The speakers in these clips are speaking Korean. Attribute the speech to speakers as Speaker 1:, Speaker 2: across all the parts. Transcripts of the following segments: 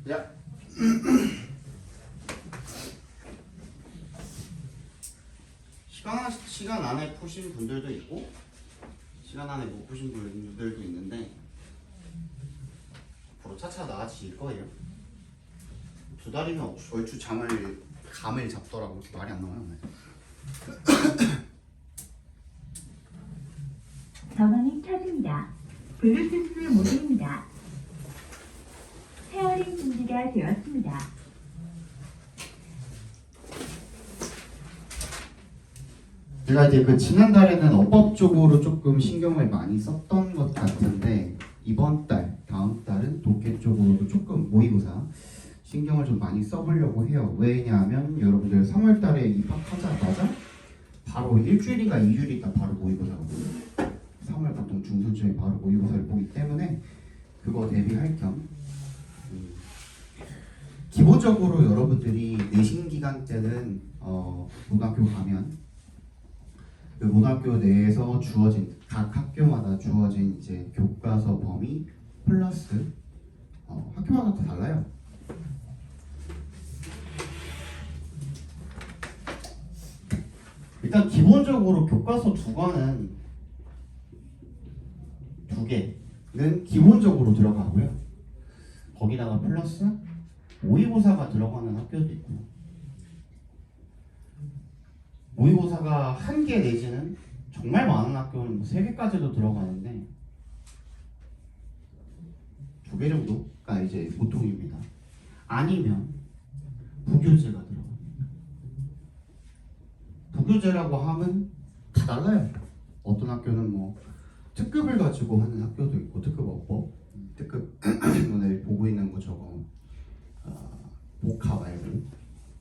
Speaker 1: 야. 시간 안에 푸신 분들도 있고 시간 안에 못 푸신 분들도 있는데 앞으로 차차 나아질 거예요. 두 달이면 얼추 감을 잡더라고. 말이 안 나와요.
Speaker 2: 전원이 켜집니다. 블루투스 모드입니다. 페어링 준비가 되었습니다.
Speaker 1: 제가 이제 그 지난달에는 어법 쪽으로 조금 신경을 많이 썼던 것 같은데 이번 달, 다음 달은 독해 쪽으로도 조금 모의고사 신경을 좀 많이 써보려고 해요. 왜냐하면 여러분들 3월 달에 입학하자마자 바로 일주일인가 2주일 있다 바로 모의고사거든요. 3월 보통 중순쯤에 바로 모의고사를 보기 때문에 그거 대비할 겸 기본적으로 여러분들이 내신 기간 때는 고등학교 가면 그 고등학교 내에서 주어진 각 학교마다 주어진 이제 교과서 범위 플러스 학교마다 다 달라요. 일단 기본적으로 교과서 두 개는 기본적으로 들어가고요. 거기다가 플러스 모의고사가 들어가는 학교도 있고요. 모의고사가 한 개 내지는 정말 많은 학교는 3개까지도 들어가는데 2개 정도가 이제 보통입니다. 아니면 부교재가 들어갑니다. 부교재라고 하면 다 달라요. 어떤 학교는 뭐 특급을 가지고 하는 학교도 있고 특급 어법, 특급 오늘 보고 있는 거 저거 복화 말고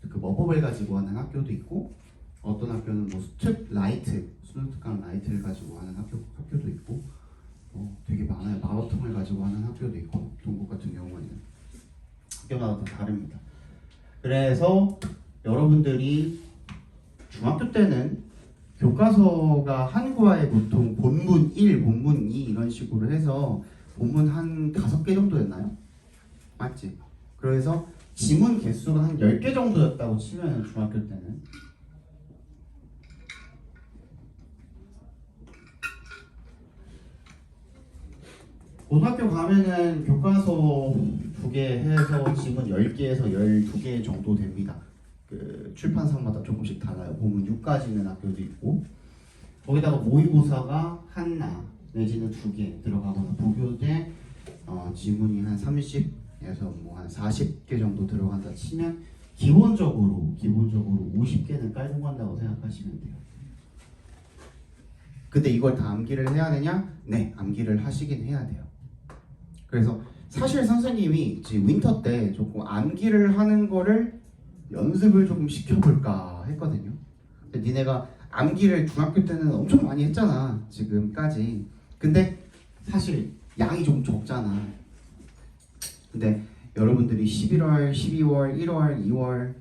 Speaker 1: 특급 어법을 가지고 하는 학교도 있고 어떤 학교는 뭐 수특 라이트, 수능 특강 라이트를 가지고 하는 학교도 있고 되게 많아요. 마라톤을 가지고 하는 학교도 있고 동국 같은 경우에는 학교마다 다 다릅니다. 그래서 여러분들이 중학교 때는 교과서가 한 과에 보통 본문 1, 본문 2 이런 식으로 해서 본문 한 5개 정도였나요? 맞지? 그래서 지문 개수가 한 10개 정도였다고 치면 중학교 때는 고등학교 가면은 교과서 2개 해서 지문 10개에서 12개 정도 됩니다. 그 출판사마다 조금씩 달라요. 보면 6까지는 학교도 있고 거기다가 모의고사가 하나 내지는 2개 들어가거나 부교재 지문이 한 30에서 뭐 한 40개 정도 들어간다 치면 기본적으로 50개는 깔고 간다고 생각하시면 돼요. 근데 이걸 다 암기를 해야 되냐? 네, 암기를 하시긴 해야 돼요. 그래서 사실 선생님이 지금 윈터 때 조금 암기를 하는 거를 연습을 조금 시켜볼까 했거든요. 근데 니네가 암기를 중학교 때는 엄청 많이 했잖아 지금까지. 근데 사실 양이 좀 적잖아. 근데 여러분들이 11월, 12월, 1월, 2월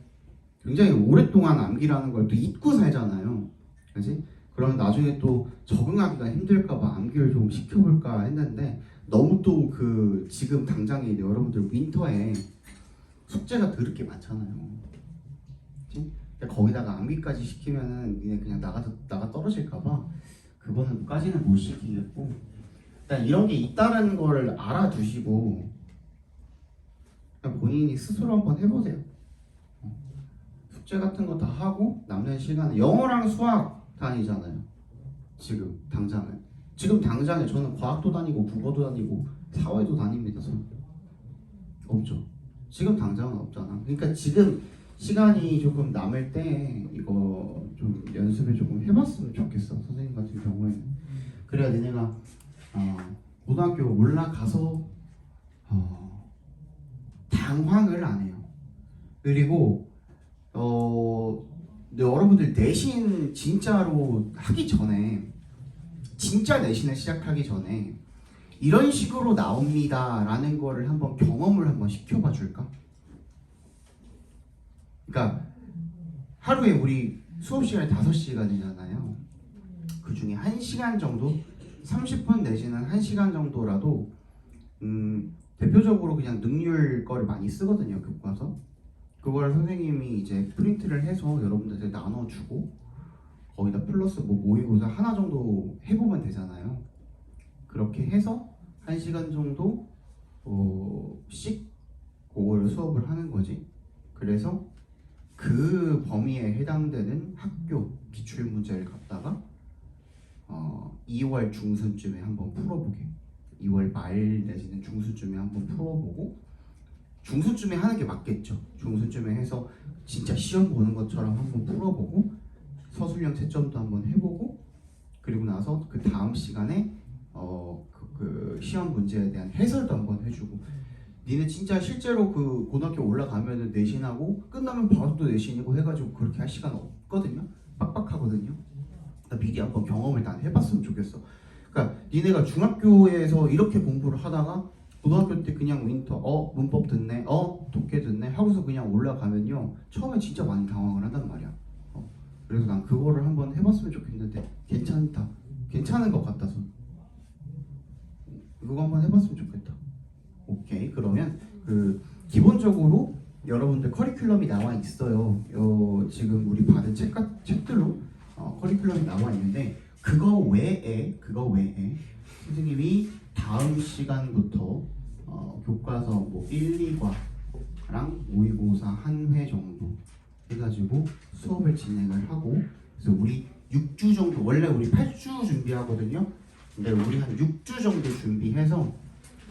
Speaker 1: 굉장히 오랫동안 암기라는 걸 또 잊고 살잖아요. 그지? 그럼 나중에 또 적응하기가 힘들까봐 암기를 좀 시켜볼까 했는데 너무 또 그 지금 당장에 여러분들 윈터에 숙제가 더럽게 많잖아요. 그치? 거기다가 암기까지 시키면은 니네 그냥 나가 떨어질까봐 그거는까지는 못 시키겠고 일단 이런 게 있다는 걸 알아두시고 그냥 본인이 스스로 한번 해보세요. 숙제 같은 거 다 하고 남는 시간에 영어랑 수학 다니잖아요. 지금 당장에 저는 과학도 다니고 국어도 다니고 사회도 다닙니다. 없죠. 지금 당장은 없잖아. 그러니까 지금 시간이 조금 남을 때 이거 좀 연습을 조금 해봤으면 좋겠어. 선생님 같은 경우에는. 그래야 니네가 고등학교 올라가서 당황을 안 해요. 그리고 여러분들 내신 진짜로 하기 전에 진짜 내신을 시작하기 전에 이런 식으로 나옵니다 라는 거를 한번 경험을 한번 시켜봐 줄까? 그러니까 하루에 우리 수업 시간이 5시간이잖아요. 그 중에 1시간 정도 30분 내지는 1시간 정도라도 대표적으로 그냥 능률 거를 많이 쓰거든요, 교과서. 그걸 선생님이 이제 프린트를 해서 여러분들한테 나눠주고 거기다 플러스 뭐 모의고사 하나 정도 해보면 되잖아요. 그렇게 해서 1시간 정도 씩 그걸 수업을 하는 거지. 그래서 그 범위에 해당되는 학교 기출 문제를 갖다가 2월 중순쯤에 한번 풀어보게. 2월 말 내지는 중순쯤에 한번 풀어보고 중순쯤에 하는 게 맞겠죠. 중순쯤에 해서 진짜 시험 보는 것처럼 한번 풀어보고 서술형 채점도 한번 해보고 그리고 나서 그 다음 시간에 그 시험 문제에 대한 해설도 한번 해주고. 니네 진짜 실제로 그 고등학교 올라가면은 내신하고 끝나면 바로 또 내신이고 해가지고 그렇게 할 시간 없거든요. 빡빡하거든요. 그러니까 미리 한번 경험을 난 해봤으면 좋겠어. 그러니까 니네가 중학교에서 이렇게 공부를 하다가 고등학교 때 그냥 윈터 문법 듣네 독해 듣네 하고서 그냥 올라가면요 처음에 진짜 많이 당황을 한단 말이야. 그래서 난 그거를 한번 해봤으면 좋겠는데 괜찮은 것 같아서 그거 한번 해봤으면 좋겠다. 오케이. 그러면 그 기본적으로 여러분들 커리큘럼이 나와 있어요. 지금 우리 받은 책들로 커리큘럼이 나와 있는데 그거 외에 선생님이 다음 시간부터 교과서 뭐 1, 2과랑 모의고사 한 회 정도 해가지고 수업을 진행을 하고 그래서 우리 6주 정도 원래 우리 8주 준비하거든요. 근데 우리 한 6주 정도 준비해서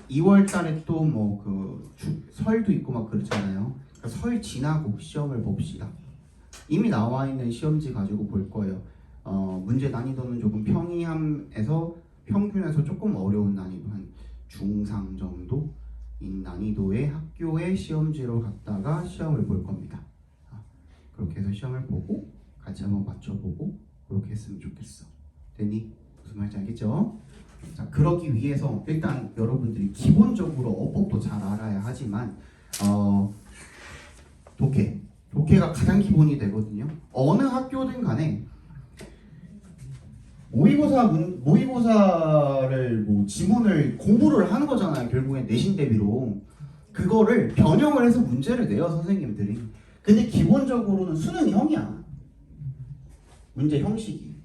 Speaker 1: 2월 달에 또 뭐 그 설도 있고 막 그렇잖아요. 그러니까 설 지나고 시험을 봅시다. 이미 나와 있는 시험지 가지고 볼 거예요. 문제 난이도는 조금 평이함에서 평균에서 조금 어려운 난이도 한 중상 정도인 난이도의 학교의 시험지로 갖다가 시험을 볼 겁니다. 그렇게 해서 시험을 보고 같이 한번 맞춰보고 그렇게 했으면 좋겠어. 되니? 무슨 말인지 알겠죠? 자, 그러기 위해서 일단 여러분들이 기본적으로 어법도 잘 알아야 하지만 독해가 가장 기본이 되거든요. 어느 학교든 간에 모의고사를 뭐 지문을 공부를 하는 거잖아요. 결국엔 내신 대비로 그거를 변형을 해서 문제를 내요 선생님들이. 근데 기본적으로는 수능형이야. 문제 형식이.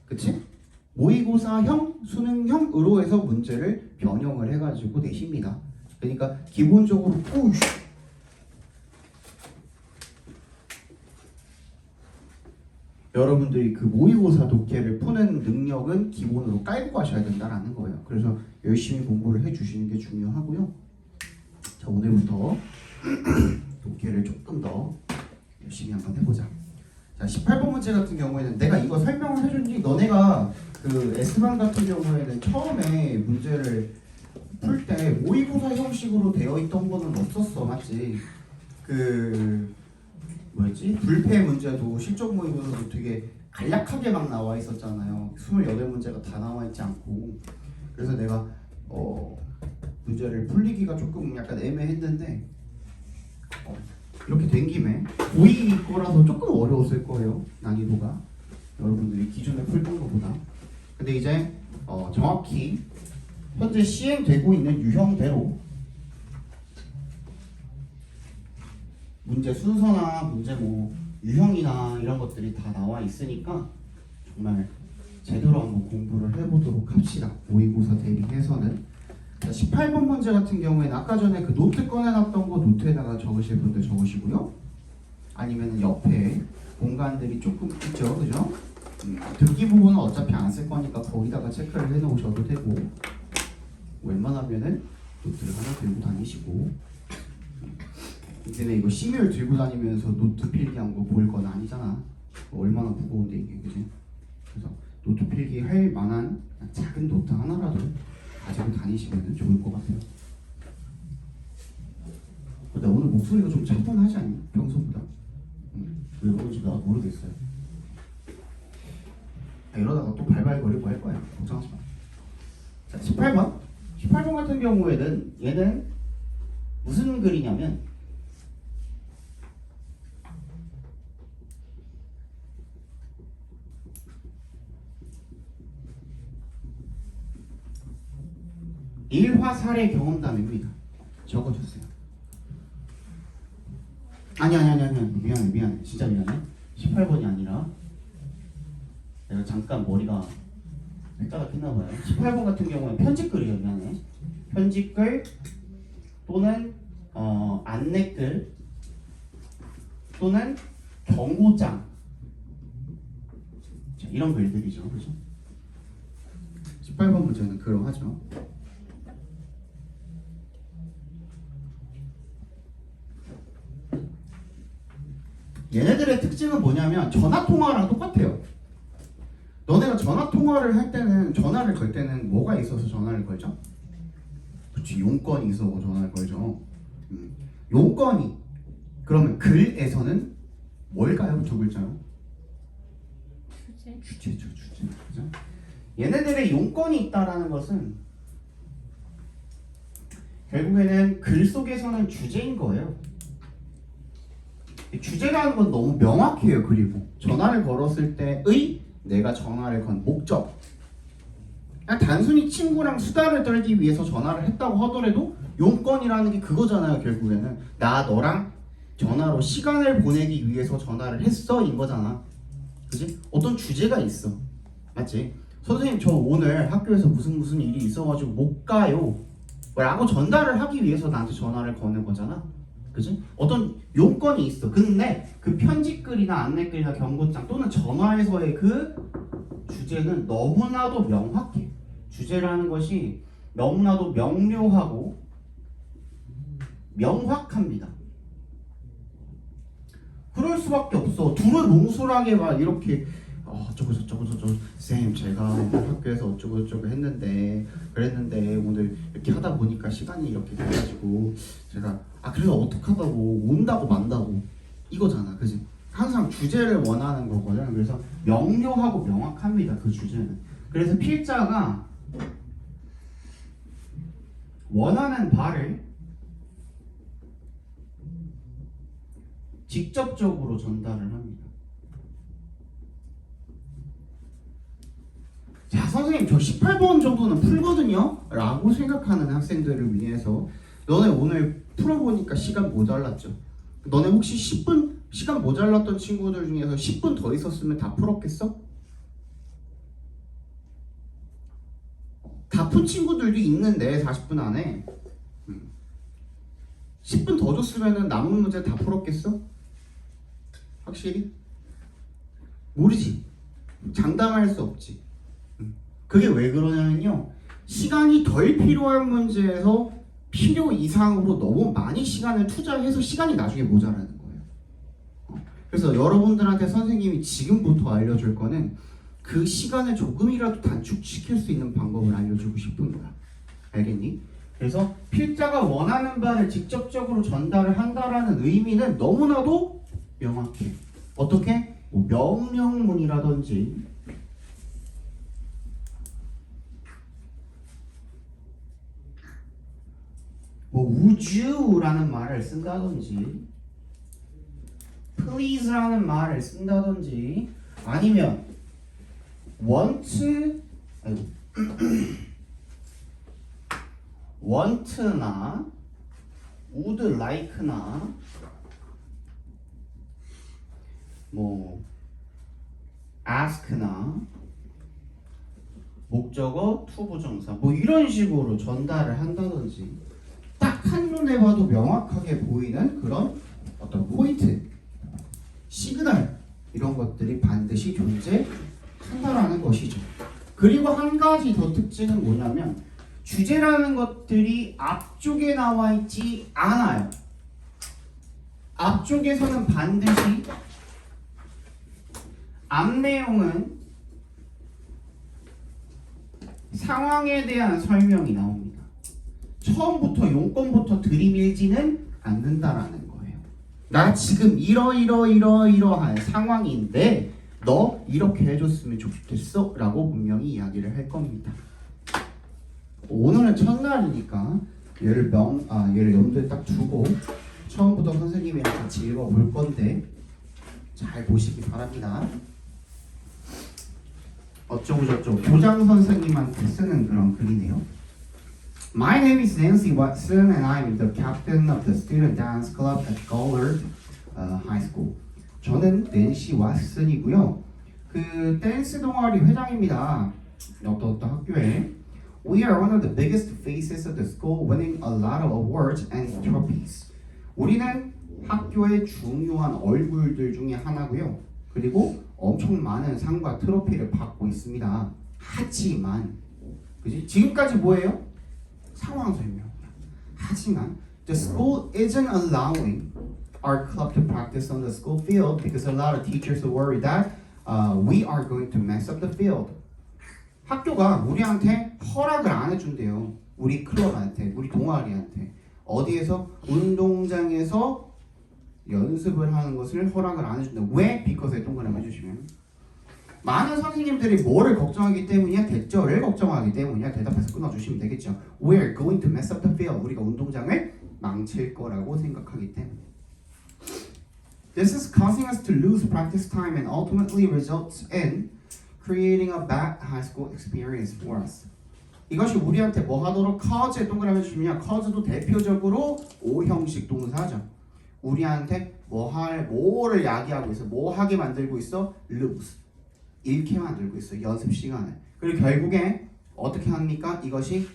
Speaker 1: 그치? 모의고사형, 수능형으로 해서 문제를 변형을 해가지고 내십니다. 그러니까 기본적으로 여러분들이 그 모의고사 독해를 푸는 능력은 기본으로 깔고 가셔야 된다라는 거예요. 그래서 열심히 공부를 해주시는 게 중요하고요. 자, 오늘부터 독해를 조금 더 열심히 한번 해보자. 자, 18번 문제 같은 경우에는 내가 이거 설명을 해줬니? 너네가 그 S반 같은 경우에는 처음에 문제를 풀 때 모의고사 형식으로 되어 있던 거는 없었어, 맞지? 그 뭐였지? 불패 문제도 실전 모의고사도 되게 간략하게 막 나와 있었잖아요. 28문제가 다 나와 있지 않고. 그래서 내가 문제를 풀리기가 조금 약간 애매했는데 이렇게 된 김에 고2 거라서 조금 어려웠을 거예요. 난이도가 여러분들이 기존에 풀던 것보다. 근데 이제 정확히 현재 시행되고 있는 유형대로 문제 순서나 문제 뭐 유형이나 이런 것들이 다 나와 있으니까 정말 제대로 한번 공부를 해보도록 합시다. 모의고사 대비해서는. 자, 18번 문제 같은 경우에는 아까 전에 그 노트 꺼내놨던 거 노트에다가 적으실 분들 적으시고요. 아니면 옆에 공간들이 조금 있죠, 그죠? 듣기 부분은 어차피 안 쓸 거니까 거기다가 체크를 해놓으셔도 되고 웬만하면은 노트를 하나 들고 다니시고. 근데 이거 시뮬 들고 다니면서 노트 필기한 거 보일 건 아니잖아. 얼마나 무거운데 이게, 그지? 그래서 노트 필기 할 만한 작은 노트 하나라도 가지고 다니시면 좋을 것 같아요. 근데 오늘 목소리가 좀 차분하지 않니? 평소보다. 왜 그런지 나도 모르겠어요. 이러다가 또 발발거리고 할 거야. 걱정하지 마. 자, 18번. 18번 같은 경우에는 얘는 무슨 글이냐면 일화살의 경험담입니다. 적어주세요. 아니 미안해 진짜 미안해. 18번이 아니라 내가 잠깐 머리가 백자가 했나봐요. 18번 같은 경우는 편집글이에요. 미안해. 편집글 또는 안내글 또는 경고장, 자, 이런 글들이죠. 그죠? 18번 문제는 그러하죠. 얘네들의 특징은 뭐냐면 전화통화랑 똑같아요. 너네가 전화통화를 할 때는, 전화를 걸 때는 뭐가 있어서 전화를 걸죠? 그렇지, 용건이 있어서 전화를 걸죠. 용건이, 그러면 글에서는 뭘까요? 두 글자요? 주제죠, 주제. 그죠? 얘네들의 용건이 있다라는 것은 결국에는 글 속에서는 주제인 거예요. 주제라는 건 너무 명확해요. 그리고 전화를 걸었을 때의 내가 전화를 건 목적, 그냥 단순히 친구랑 수다를 떨기 위해서 전화를 했다고 하더라도 용건이라는 게 그거잖아요. 결국에는 나 너랑 전화로 시간을 보내기 위해서 전화를 했어 인 거잖아. 그지? 어떤 주제가 있어. 맞지? 선생님 저 오늘 학교에서 무슨 일이 있어가지고 못 가요 라고 전달을 하기 위해서 나한테 전화를 거는 거잖아. 그지? 어떤 용건이 있어. 근데 그 편집글이나 안내글이나 경고장 또는 전화에서의 그 주제는 너무나도 명확해. 주제라는 것이 너무나도 명료하고 명확합니다. 그럴 수밖에 없어. 두루뭉술하게 막 이렇게 어쩌고 저쩌고 쌤 제가 오늘 학교에서 어쩌고 저쩌고 했는데 그랬는데 오늘 이렇게 하다 보니까 시간이 이렇게 돼가지고 제가 그래서 어떡하다고 온다고 만다고 이거잖아. 그지? 항상 주제를 원하는 거거든. 그래서 명료하고 명확합니다. 그 주제는. 그래서 필자가 원하는 바를 직접적으로 전달을 합니다. 자, 선생님 저 18번 정도는 풀거든요 라고 생각하는 학생들을 위해서 너네 오늘 풀어보니까 시간 모자랐죠? 너네 혹시 10분 시간 모자랐던 친구들 중에서 10분 더 있었으면 다 풀었겠어? 다 푼 친구들도 있는데 40분 안에 10분 더 줬으면 남은 문제 다 풀었겠어? 확실히? 모르지. 장담할 수 없지. 그게 왜 그러냐면요, 시간이 덜 필요한 문제에서 필요 이상으로 너무 많이 시간을 투자해서 시간이 나중에 모자라는 거예요. 그래서 여러분들한테 선생님이 지금부터 알려줄 거는 그 시간을 조금이라도 단축시킬 수 있는 방법을 알려주고 싶은 거야. 알겠니? 그래서 필자가 원하는 바를 직접적으로 전달을 한다라는 의미는 너무나도 명확해. 어떻게? 뭐 명령문이라든지 뭐 would you라는 말을 쓴다든지 please라는 말을 쓴다든지 아니면 want나 would like나 뭐 ask나 목적어 투부정사 뭐 이런 식으로 전달을 한다든지 딱 한눈에 봐도 명확하게 보이는 그런 어떤 포인트, 시그널 이런 것들이 반드시 존재한다라는 것이죠. 그리고 한 가지 더 특징은 뭐냐면 주제라는 것들이 앞쪽에 나와 있지 않아요. 앞쪽에서는 반드시 앞 내용은 상황에 대한 설명이 나옵니다. 처음부터 용건부터 들이밀지는 않는다라는 거예요. 나 지금 이러한 상황인데 너 이렇게 해줬으면 좋겠어 라고 분명히 이야기를 할 겁니다. 오늘은 첫날이니까 얘를 염두에 딱 두고 처음부터 선생님이랑 같이 읽어볼 건데 잘 보시기 바랍니다. 어쩌고 저쩌고 교장 선생님한테 쓰는 그런 글이네요. My name is Nancy Watson and I'm the captain of the student dance club at Goddard High School. 저는 낸시 왓슨이고요. 그 댄스 동아리 회장입니다. 어떤 학교에. We are one of the biggest faces of the school, winning a lot of awards and trophies. 우리는 학교의 중요한 얼굴들 중에 하나고요. 그리고 엄청 많은 상과 트로피를 받고 있습니다. 하지만, 그지? 지금까지 뭐예요? 상황 설명. 하지만 the school isn't allowing our club to practice on the school field because a lot of teachers are worried that we are going to mess up the field. 학교가 우리한테 허락을 안 해준대요. 우리 클럽한테, 우리 동아리한테. 어디에서? 운동장에서 연습을 하는 것을 허락을 안 해준다. 왜? because에 동그라미 해주시면. 많은 선생님들이 뭐를 걱정하기 때문이야? 대절을 걱정하기 때문이야? 대답해서 끊어주시면 되겠죠. We're going to mess up the field. 우리가 운동장을 망칠 거라고 생각하기 때문에. This is causing us to lose practice time and ultimately results in creating a bad high school experience for us. 이것이 우리한테 뭐 하도록 cause에 동그라미 해주시면 cause도 대표적으로 O형식 동사죠. 우리한테 뭐를 야기하고 있어? 뭐 하게 만들고 있어? lose. 잃게 만들고 있어. 연습 시간을. 그리고 결국에 어떻게 합니까? 이것이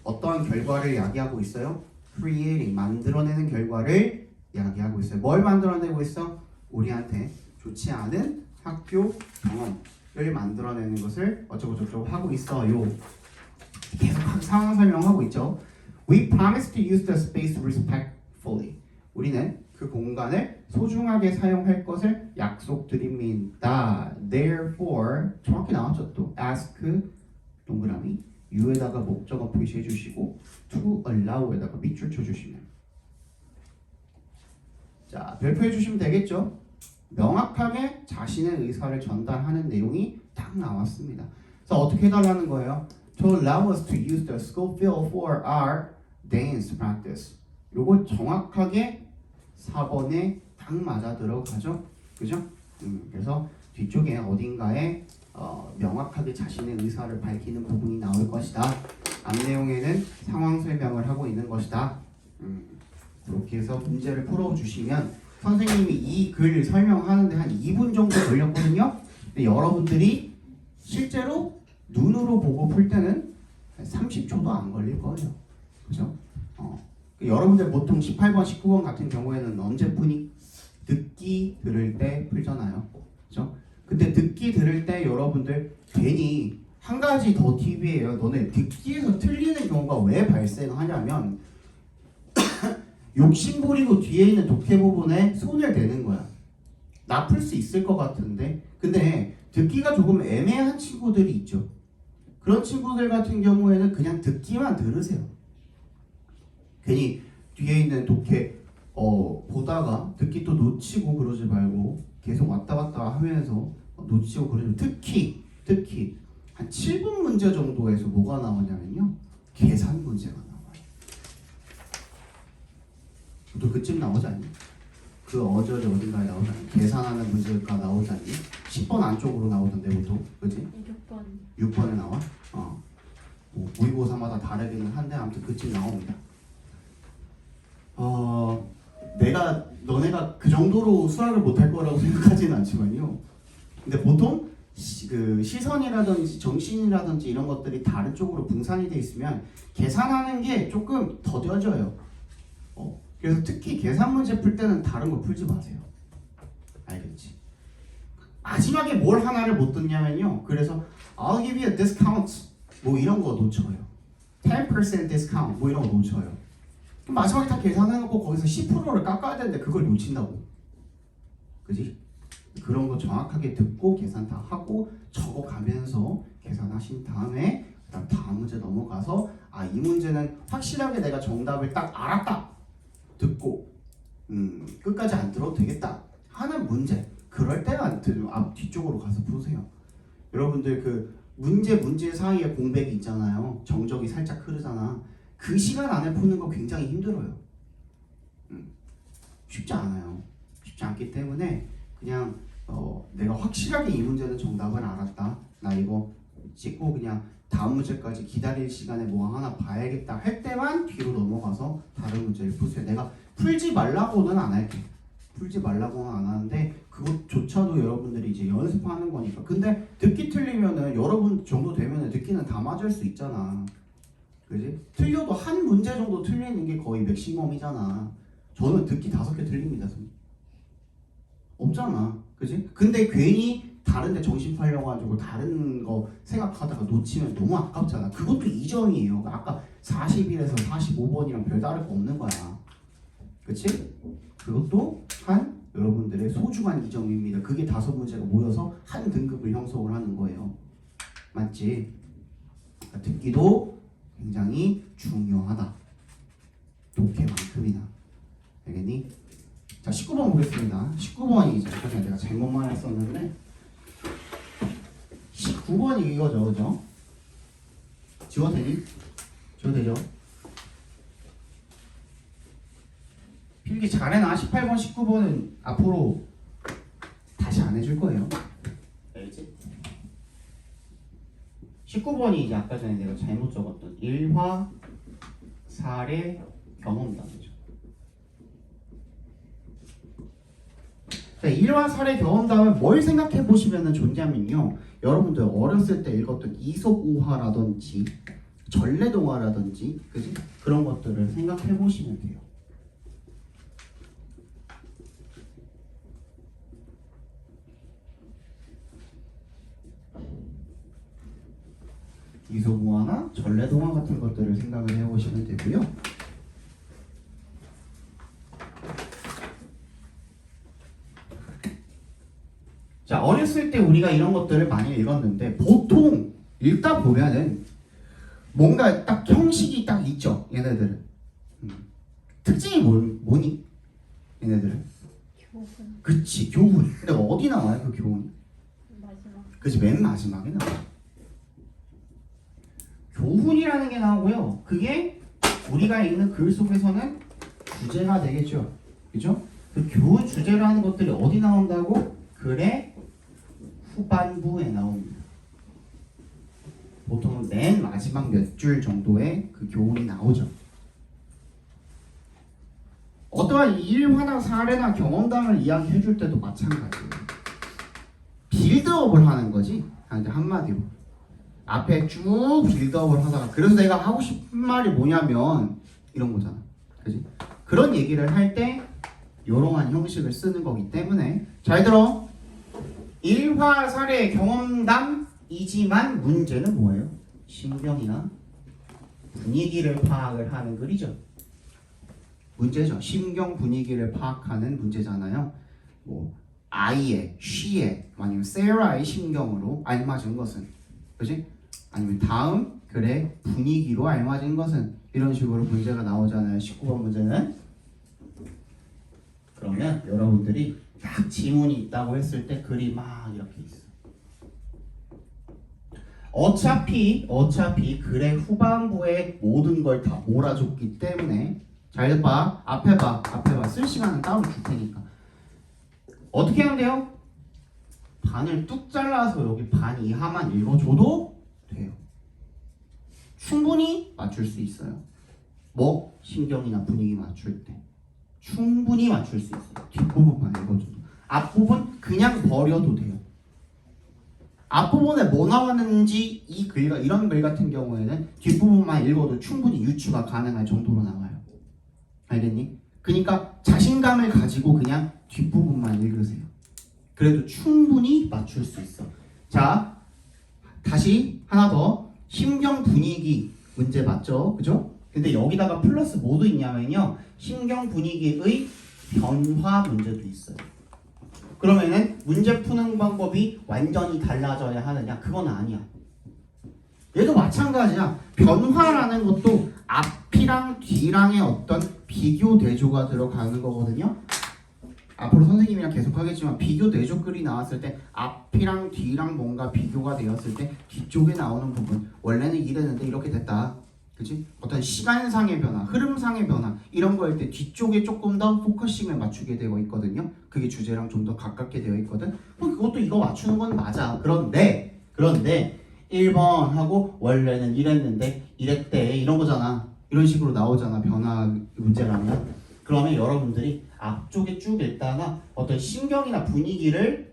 Speaker 1: 어떠한 결과를 야기하고 있어요? creating. 만들어내는 결과를 야기하고 있어요. 뭘 만들어내고 있어? 우리한테 좋지 않은 학교 경험을 만들어내는 것을 어쩌고저쩌고 하고 있어요. 계속 상황 설명하고 있죠. We promise to use the space respectfully. 우리는 그 공간을 소중하게 사용할 것을 약속드립니다. Therefore, 정확히 나왔죠 또. ask 동그라미 U에다가 목적어 표시해 주시고 to allow에다가 밑줄 쳐 주시면. 자, 별표해 주시면 되겠죠. 명확하게 자신의 의사를 전달하는 내용이 딱 나왔습니다. 그래서 어떻게 해달라는 거예요? To allow us to use the school field for our dance practice. 요거 정확하게 4번에 딱 맞아 들어가죠. 그죠? 그래서 뒤쪽에 어딘가에 명확하게 자신의 의사를 밝히는 부분이 나올 것이다. 앞 내용에는 상황 설명을 하고 있는 것이다. 그렇게 해서 문제를 풀어주시면 선생님이 이 글 설명하는데 한 2분 정도 걸렸거든요. 근데 여러분들이 실제로 눈으로 보고 풀 때는 30초도 안 걸릴 거예요. 그죠? 여러분들 보통 18번, 19번 같은 경우에는 언제 푸니? 듣기 들을 때 풀잖아요. 그죠? 근데 듣기 들을 때 여러분들 괜히 한 가지 더 팁이에요. 너네 듣기에서 틀리는 경우가 왜 발생하냐면 욕심부리고 뒤에 있는 독해 부분에 손을 대는 거야. 나 풀 수 있을 것 같은데. 근데 듣기가 조금 애매한 친구들이 있죠. 그런 친구들 같은 경우에는 그냥 듣기만 들으세요. 괜히 뒤에 있는 독해 보다가 듣기 또 놓치고 그러지 말고 계속 왔다 갔다 하면서 놓치고 그러지. 특히 한 7분 문제 정도에서 뭐가 나오냐면요. 계산 문제가 나와요. 또 그쯤 나오지 않니? 그 어절이 어딘가에 나오지 않니? 계산하는 문제가 나오지 않니? 10번 안쪽으로 나오던데 보통. 그지? 6번에 나와? 뭐 모의고사마다 다르기는 한데 아무튼 그쯤 나옵니다. 너네가 그 정도로 수학을 못할 거라고 생각하지는 않지만요. 근데 보통 그 시선이라든지 정신이라든지 이런 것들이 다른 쪽으로 분산이 돼 있으면 계산하는 게 조금 더뎌져요. 그래서 특히 계산 문제 풀 때는 다른 거 풀지 마세요. 알겠지? 마지막에 뭘 하나를 못 듣냐면요. 그래서 I'll give you a discount 뭐 이런 거 놓쳐요. 10% discount 뭐 이런 거 놓쳐요. 마지막에 다 계산해놓고 거기서 10%를 깎아야 되는데 그걸 놓친다고. 그지? 그런 거 정확하게 듣고 계산 다 하고 적어가면서 계산하신 다음에 그다음 다음 문제 넘어가서 이 문제는 확실하게 내가 정답을 딱 알았다. 듣고 끝까지 안 들어도 되겠다 하는 문제. 그럴 때는 앞 뒤쪽으로 가서 푸세요. 여러분들 그 문제 사이에 공백이 있잖아요. 정적이 살짝 흐르잖아. 그 시간 안에 푸는 거 굉장히 힘들어요. 쉽지 않아요. 쉽지 않기 때문에 그냥 내가 확실하게 이 문제는 정답을 알았다. 나 이거 찍고 그냥 다음 문제까지 기다릴 시간에 뭐 하나 봐야겠다 할 때만 뒤로 넘어가서 다른 문제를 푸세요. 내가 풀지 말라고는 안 할게. 풀지 말라고는 안 하는데 그것조차도 여러분들이 이제 연습하는 거니까. 근데 듣기 틀리면은 여러분 정도 되면은 듣기는 다 맞을 수 있잖아. 그지? 틀려도 한 문제 정도 틀리는 게 거의 맥시멈이잖아. 저는 듣기 5개 틀립니다. 없잖아. 그지? 근데 괜히 다른 데 정신 팔려가지고 다른 거 생각하다가 놓치면 너무 아깝잖아. 그것도 2점이에요. 아까 41에서 45번이랑 별 다를 거 없는 거야. 그치? 그것도 한 여러분들의 소중한 2점입니다. 그게 5문제가 모여서 한 등급을 형성을 하는 거예요. 맞지? 그러니까 듣기도 굉장히 중요하다. 독해만큼이나. 알겠니? 자, 19번 보겠습니다. 19번이 이제 내가 잘못만 했었는데 19번이 이거죠, 그죠? 지워도 되니? 지워도 되죠? 필기 잘해놔. 18번, 19번은 앞으로 다시 안 해줄 거예요. 알지? 19번이 이제 아까 전에 내가 잘못 적었던 일화, 사례, 경험담이죠. 자, 일화, 사례, 경험담을 뭘 생각해 보시면 좋냐면요. 여러분들 어렸을 때 읽었던 이솝우화라든지 전래동화라든지 그지? 그런 것들을 생각해 보시면 돼요. 이솝우화나 전래동화 같은 것들을 생각을 해보시면 되고요. 자, 어렸을 때 우리가 이런 것들을 많이 읽었는데 보통 읽다 보면은 뭔가 딱 형식이 딱 있죠. 얘네들은 특징이 뭐니? 얘네들은
Speaker 3: 교훈.
Speaker 1: 그치, 교훈. 근데 어디 나와요 그 교훈?
Speaker 3: 마지막.
Speaker 1: 그치, 맨 마지막에 나와요. 교훈이라는 게 나오고요. 그게 우리가 읽는 글 속에서는 주제가 되겠죠. 그죠? 그 교훈 주제라는 것들이 어디 나온다고? 글의 후반부에 나옵니다. 보통은 맨 마지막 몇 줄 정도의 그 교훈이 나오죠. 어떠한 일화나 사례나 경험담을 이야기해 줄 때도 마찬가지예요. 빌드업을 하는 거지. 한마디로. 앞에 쭉 빌드업을 하다가 그래서 내가 하고 싶은 말이 뭐냐면 이런 거잖아. 그지? 그런 얘기를 할 때 이러한 형식을 쓰는 거기 때문에 잘 들어. 일화, 사례, 경험담이지만 문제는 뭐예요? 심경이나 분위기를 파악을 하는 글이죠. 문제죠. 심경 분위기를 파악하는 문제잖아요. 뭐 I의, she의, 아니면 Sarah의 심경으로 알맞은 것은, 그지? 아니면 다음 글의 분위기로 알맞은 것은 이런 식으로 문제가 나오잖아요. 19번 문제는. 그러면 여러분들이 딱 지문이 있다고 했을 때 글이 막 이렇게 있어. 어차피 글의 후반부에 모든 걸 다 몰아줬기 때문에 잘 봐. 앞에 봐. 쓸 시간은 따로 줄 테니까. 어떻게 하면 돼요? 반을 뚝 잘라서 여기 반 이하만 읽어줘도 돼요. 충분히 맞출 수 있어요. 뭐? 심경이나 분위기 맞출 때 충분히 맞출 수 있어요. 뒷부분만 읽어줘도. 앞부분 그냥 버려도 돼요. 앞부분에 뭐 나왔는지 이런 글 같은 경우에는 뒷부분만 읽어도 충분히 유추가 가능할 정도로 나와요. 알겠니? 그러니까 자신감을 가지고 그냥 뒷부분만 읽으세요. 그래도 충분히 맞출 수 있어. 자, 다시 하나 더. 심경 분위기 문제 맞죠? 그죠? 근데 여기다가 플러스 뭐도 있냐면요. 심경 분위기의 변화 문제도 있어요. 그러면은 문제 푸는 방법이 완전히 달라져야 하느냐? 그건 아니야. 얘도 마찬가지야. 변화라는 것도 앞이랑 뒤랑의 어떤 비교 대조가 들어가는 거거든요. 앞으로 선생님이랑 계속 하겠지만 비교 대조 글이 나왔을 때 앞이랑 뒤랑 뭔가 비교가 되었을 때 뒤쪽에 나오는 부분 원래는 이랬는데 이렇게 됐다. 그치? 어떤 시간상의 변화, 흐름상의 변화 이런 거일 때 뒤쪽에 조금 더 포커싱을 맞추게 되어 있거든요. 그게 주제랑 좀 더 가깝게 되어 있거든. 그럼 그것도 이거 맞추는 건 맞아. 그런데 1번 하고 원래는 이랬는데 이랬대 이런 거잖아. 이런 식으로 나오잖아. 변화 문제라면. 그러면 여러분들이 앞쪽에 쭉 읽다가 어떤 심경이나 분위기를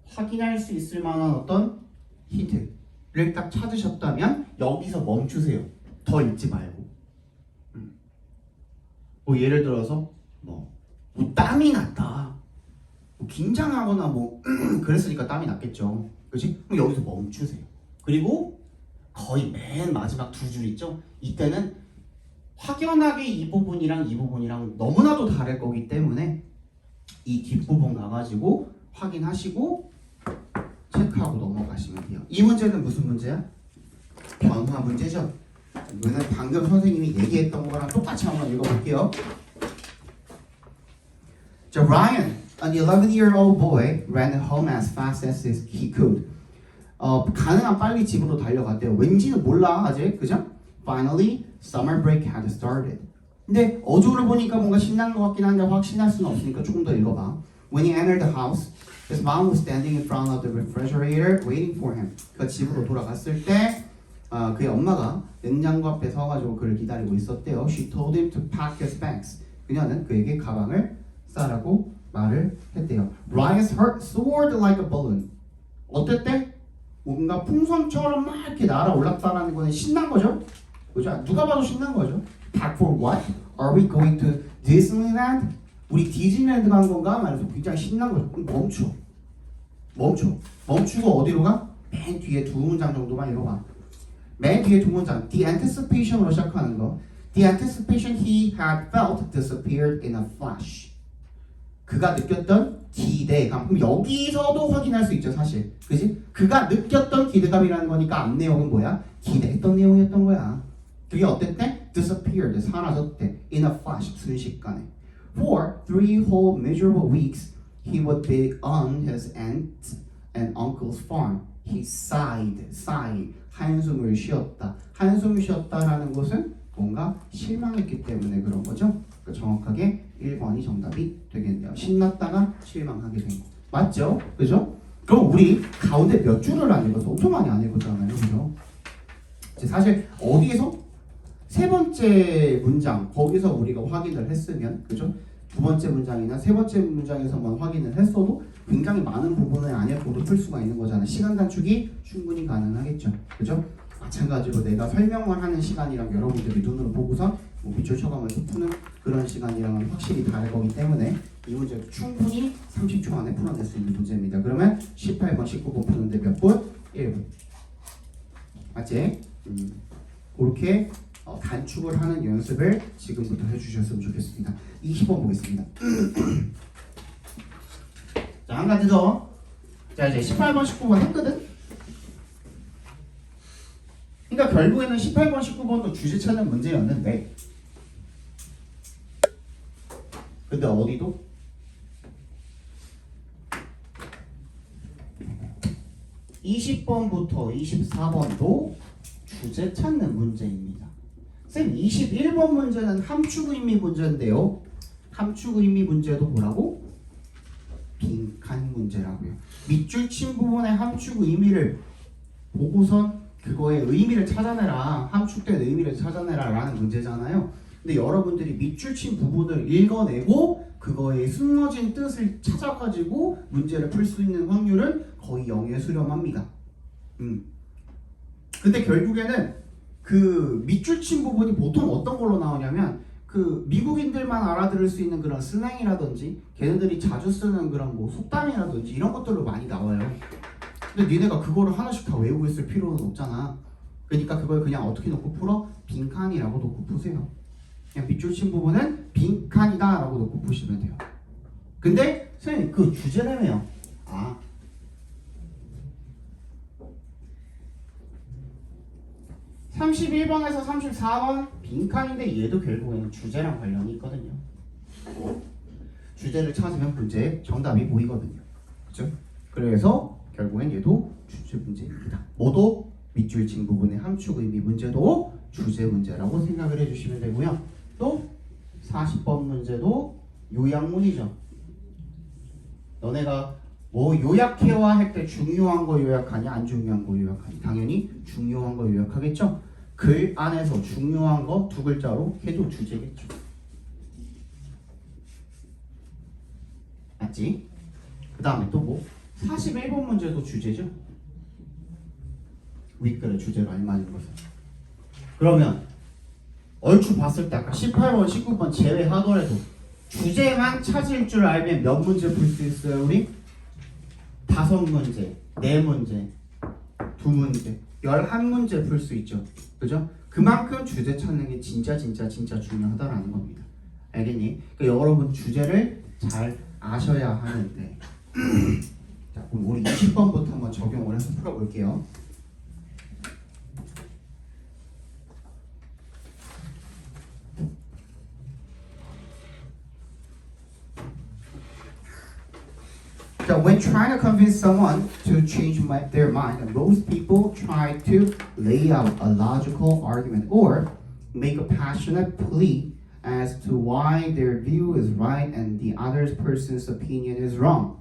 Speaker 1: 확인할 수 있을 만한 어떤 힌트를 딱 찾으셨다면 여기서 멈추세요. 더 읽지 말고. 뭐 예를 들어서 뭐 땀이 났다. 뭐 긴장하거나 뭐 그랬으니까 땀이 났겠죠. 그렇지? 그럼 여기서 멈추세요. 그리고 거의 맨 마지막 두 줄 있죠? 이때는 확연하게 이 부분이랑 너무나도 다를 거기 때문에 이 뒷부분 가가지고 확인하시고 체크하고 넘어가시면 돼요. 이 문제는 무슨 문제야? 변화 문제죠. 이거는 방금 선생님이 얘기했던 거랑 똑같이 한번 읽어볼게요. 자, Ryan, an 11-year-old boy, ran home as fast as he could. 가능한 빨리 집으로 달려갔대요. 왠지는 몰라 아직, 그죠? Finally, summer break had started. 근데 어조를 보니까 뭔가 신난 것 같긴 한데 확 신날 수는 없으니까 조금 더 읽어봐. When he entered the house, his mom was standing in front of the refrigerator waiting for him. 그 집으로 돌아갔을 때 그의 엄마가 냉장고 앞에 서가지고 그를 기다리고 있었대요. She told him to pack his bags. 그녀는 그에게 가방을 싸라고 말을 했대요. Ryan's heart soared like a balloon. 어땠대? 뭔가 풍선처럼 막 이렇게 날아올랐다라는 거는 신난 거죠? 그죠? 누가 봐도 신난 거죠. Pack for what? Are we going to Disneyland? 우리 디즈니랜드 간 건가? 말해서 굉장히 신난 거죠. 그럼 멈추고 어디로 가? 맨 뒤에 두 문장 정도만 읽어봐. 맨 뒤에 두 문장. The anticipation으로 시작하는 거. The anticipation he had felt disappeared in a flash. 그가 느꼈던 기대감. 그럼 여기서도 확인할 수 있죠, 사실. 그지? 그가 느꼈던 기대감이라는 거니까 앞 내용은 뭐야? 기대했던 내용이었던 거야. 그게 어땠대? Disappeared. 사라졌대. In a flash. 순식간에. For 3 whole miserable weeks, he would be on his aunt and uncle's farm. He sighed. 한숨을 쉬었다. 한숨을 쉬었다라는 것은 뭔가 실망했기 때문에 그런 거죠. 그러니까 정확하게 1번이 정답이 되겠네요. 신났다가 실망하게 된 거. 맞죠? 그죠? 그럼 우리 가운데 몇 줄을 안 읽어서 엄청 많이 안 읽었잖아요. 그죠? 사실 어디에서? 세 번째 문장 거기서 우리가 확인을 했으면 그죠? 두 번째 문장이나 세 번째 문장에서만 확인을 했어도 굉장히 많은 부분을 안 읽고도 풀 수가 있는 거잖아요. 시간 단축이 충분히 가능하겠죠. 그죠? 마찬가지로 내가 설명을 하는 시간이랑 여러분들이 눈으로 보고서 뭐 밑줄 쳐가면서 푸는 그런 시간이랑은 확실히 다를 거기 때문에 이 문제도 충분히 30초 안에 풀어낼 수 있는 문제입니다. 그러면 18번, 19번 푸는데 몇 분? 1분. 맞지? 그렇게 단축을 하는 연습을 지금부터 해주셨으면 좋겠습니다. 20번 보겠습니다. 자, 한 가지 더. 자, 이제 18번, 19번 했거든? 그러니까 결국에는 18번, 19번도 주제 찾는 문제였는데 근데 어디도? (20번부터) (24번도) 주제 찾는 문제입니다. 쌤 21번 문제는 함축 의미 문제인데요. 함축 의미 문제도 뭐라고? 빈칸 문제라고요. 밑줄 친 부분의 함축 의미를 보고선 그거의 의미를 찾아내라. 함축된 의미를 찾아내라 라는 문제잖아요. 근데 여러분들이 밑줄 친 부분을 읽어내고 그거의 숨어진 뜻을 찾아가지고 문제를 풀 수 있는 확률은 거의 0에 수렴합니다. 근데 결국에는 그 밑줄 친 부분이 보통 어떤 걸로 나오냐면 그 미국인들만 알아들을 수 있는 그런 슬랭이라든지 걔네들이 자주 쓰는 그런 뭐 속담이라든지 이런 것들로 많이 나와요. 근데 니네가 그거를 하나씩 다 외우고 있을 필요는 없잖아. 그러니까 그걸 그냥 어떻게 놓고 풀어? 빈칸이라고 놓고 푸세요. 그냥 밑줄 친 부분은 빈칸이다 라고 놓고 푸시면 돼요. 근데 선생님 그 주제라며요. 31번에서 34번 빈칸인데 얘도 결국에는 주제랑 관련이 있거든요. 주제를 찾으면 문제의 정답이 보이거든요. 그렇죠? 그래서 결국엔 얘도 주제 문제입니다. 모두 밑줄 친 부분의 함축 의미 문제도 주제 문제라고 생각을 해주시면 되고요. 또 40번 문제도 요약문이죠. 너네가 뭐 요약해와 할 때 중요한 거 요약하냐 안 중요한 거 요약하냐 당연히 중요한 거 요약하겠죠. 글 안에서 중요한 거 두 글자로 해도 주제겠죠. 맞지? 그 다음에 또 뭐? 41번 문제도 주제죠. 윗글의 주제로 알맞은 것은. 그러면 얼추 봤을 때 아까 18번, 19번 제외하더라도 주제만 찾을 줄 알면 몇 문제 풀 수 있어요 우리? 5문제, 4문제, 2문제, 11문제 풀 수 있죠. 그죠? 그만큼 주제 찾는 게 진짜 중요하다라는 겁니다. 알겠니? 그러니까 여러분 주제를 잘 아셔야 하는데 자, 그럼 우리 20번부터 한번 적용을 해서 풀어볼게요. So when trying to convince someone to change their mind, most people try to lay out a logical argument or make a passionate plea as to why their view is right and the other person's opinion is wrong.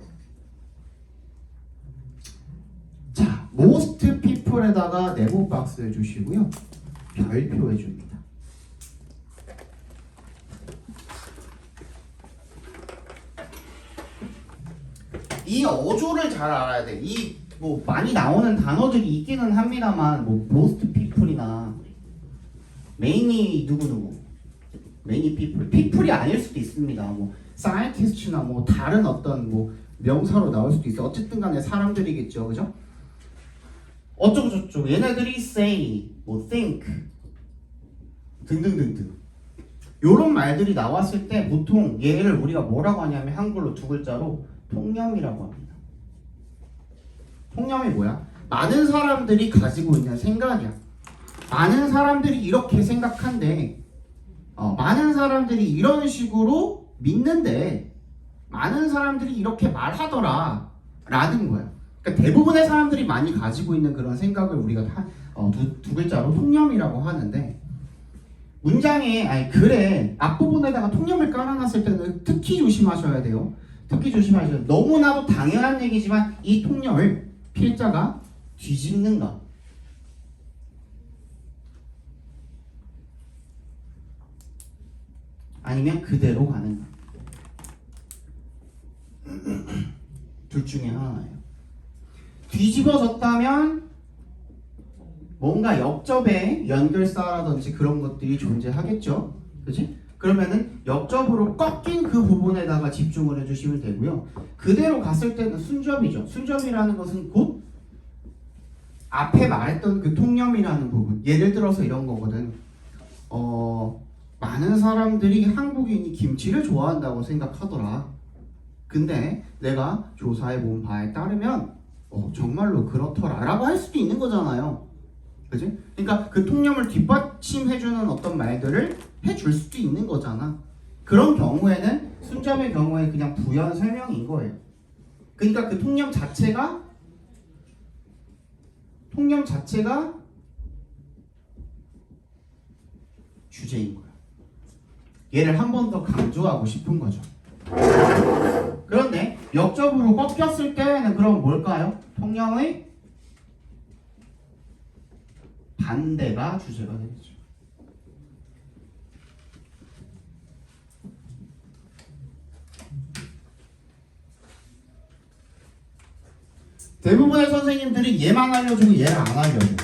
Speaker 1: 자, most people에다가 네모 박스 해주시고요. 별표 해줍니다. 이 어조를 잘 알아야 돼. 이 뭐 많이 나오는 단어들이 있기는 합니다만 뭐 most people이나 mainly 누구누구 many people, people이 아닐 수도 있습니다. 뭐 scientist나 뭐 다른 어떤 뭐 명사로 나올 수도 있어. 어쨌든 간에 사람들이겠죠. 그죠? 어쩌고 저쩌고 얘네들이 say, 뭐 think 등등등등 요런 말들이 나왔을 때 보통 얘를 우리가 뭐라고 하냐면 한글로 두 글자로 통념이라고 합니다. 통념이 뭐야? 많은 사람들이 가지고 있는 생각이야. 많은 사람들이 이렇게 생각한데 많은 사람들이 이런 식으로 믿는데 많은 사람들이 이렇게 말하더라 라는 거야. 그러니까 대부분의 사람들이 많이 가지고 있는 그런 생각을 우리가 두 글자로 통념이라고 하는데 문장에 아니 글에 앞부분에다가 통념을 깔아놨을 때는 특히 조심하셔야 돼요. 특히 조심하셔야 돼요. 너무나도 당연한 얘기지만 이 통념을 필자가 뒤집는가 아니면 그대로 가는가 둘 중에 하나예요. 뒤집어졌다면 뭔가 역접의 연결사라든지 그런 것들이 존재하겠죠. 그치? 그러면은 역접으로 꺾인 그 부분에다가 집중을 해주시면 되고요. 그대로 갔을 때는 순접이죠. 순접이라는 것은 곧 앞에 말했던 그 통념이라는 부분. 예를 들어서 이런 거거든. 많은 사람들이 한국인이 김치를 좋아한다고 생각하더라. 근데 내가 조사해 본 바에 따르면 정말로 그렇더라 라고 할 수도 있는 거잖아요. 그치? 그러니까 그 통념을 뒷받침해주는 어떤 말들을 해줄 수도 있는 거잖아. 그런 경우에는 순접의 경우에 그냥 부연 설명인 거예요. 그러니까 그 통념 자체가 주제인 거야. 얘를 한 번 더 강조하고 싶은 거죠. 그런데 역접으로 꺾였을 때는 그럼 뭘까요? 통념의 반대가 주제가 되겠죠. 대부분의 선생님들이 얘만 알려주고 얘를 안 알려줘요.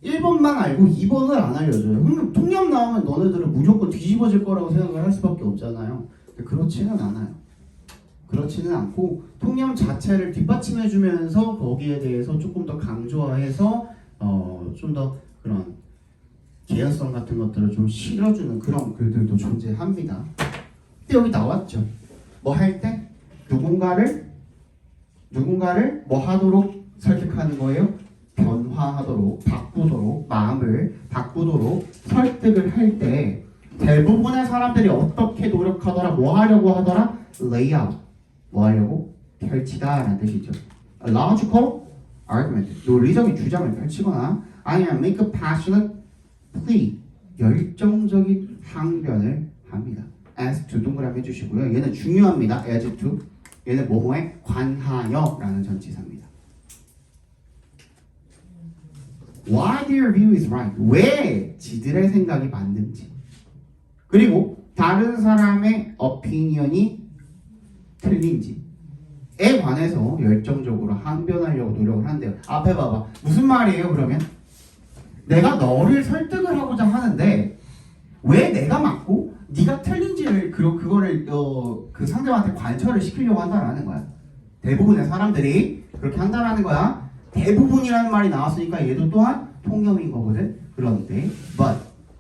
Speaker 1: 1번만 알고 2번을 안 알려줘요. 그럼 통념 나오면 너네들은 무조건 뒤집어질 거라고 생각을 할 수밖에 없잖아요. 근데 그렇지는 않아요. 그렇지는 않고 통념 자체를 뒷받침해주면서 거기에 대해서 조금 더 강조해서 좀 더 그런 개연성 같은 것들을 좀 실어주는 그런 글들도 존재합니다. 근데 여기 나왔죠. 뭐 할 때? 누군가를 뭐 하도록 설득하는 거예요? 변화하도록, 바꾸도록, 마음을 바꾸도록 설득을 할 때 대부분의 사람들이 어떻게 노력하더라? 뭐 하려고 하더라? lay out. 뭐 하려고? 펼치다 라는 뜻이죠. A logical argument. 논리적인 주장을 펼치거나 아니면 make a passionate plea. 열정적인 항변을 합니다. as to 동그라미 해주시고요. 얘는 중요합니다. as to. 얘는 뭐뭐에 관하여라는 전치사입니다. Why their view is right. 왜 지들의 생각이 맞는지. 그리고 다른 사람의 opinion이 틀린지에 관해서 열정적으로 항변하려고 노력을 한대요. 앞에 봐봐. 무슨 말이에요 그러면? 내가 너를 설득을 하고자 하는데 왜 내가 맞고 네가 틀린지를 그거를 그 상대방한테 관철을 시키려고 한다라는 거야. 대부분의 사람들이 그렇게 한다라는 거야. 대부분이라는 말이 나왔으니까 얘도 또한 통념인 거거든. 그런데 but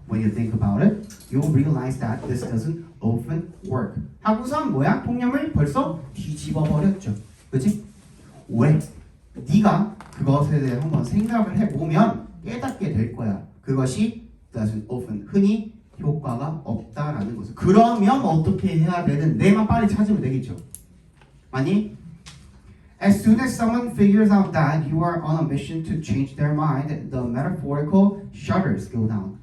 Speaker 1: when you think about it, you'll realize that this doesn't often work. 하고선 뭐야? 통념을 벌써 뒤집어 버렸죠. 그치? 왜? 네가 그것에 대해 한번 생각을 해보면 깨닫게 될 거야. 그것이 doesn't often 흔히 효과가 없다라는 것을. 그러면 어떻게 해야 되는데만 빨리 찾으면 되겠죠. 아니 as soon as someone figures out that you are on a mission to change their mind, the metaphorical shutters go down.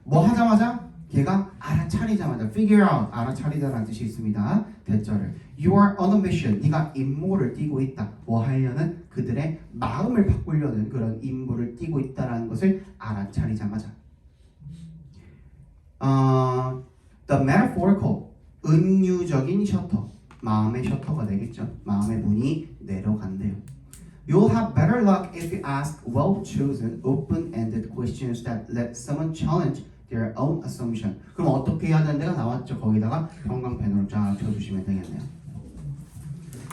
Speaker 1: 뭐 하자마자 걔가 알아차리자마자 figure out 알아차리다라는 뜻이 있습니다. 대절을 you are on a mission 네가 임무를 띠고 있다. 뭐 하려는 그들의 마음을 바꾸려는 그런 임무를 띠고 있다라는 것을 알아차리자마자 the metaphorical 은유적인 셔터 마음의 셔터가 되겠죠. 마음의 문이 내려간대요. You'll have better luck if you ask well-chosen, open-ended questions that let someone challenge their own assumption. 그럼 어떻게 해야 되는 데가 나왔죠. 거기다가 형광펜으로 쫙 쳐주시면 되겠네요.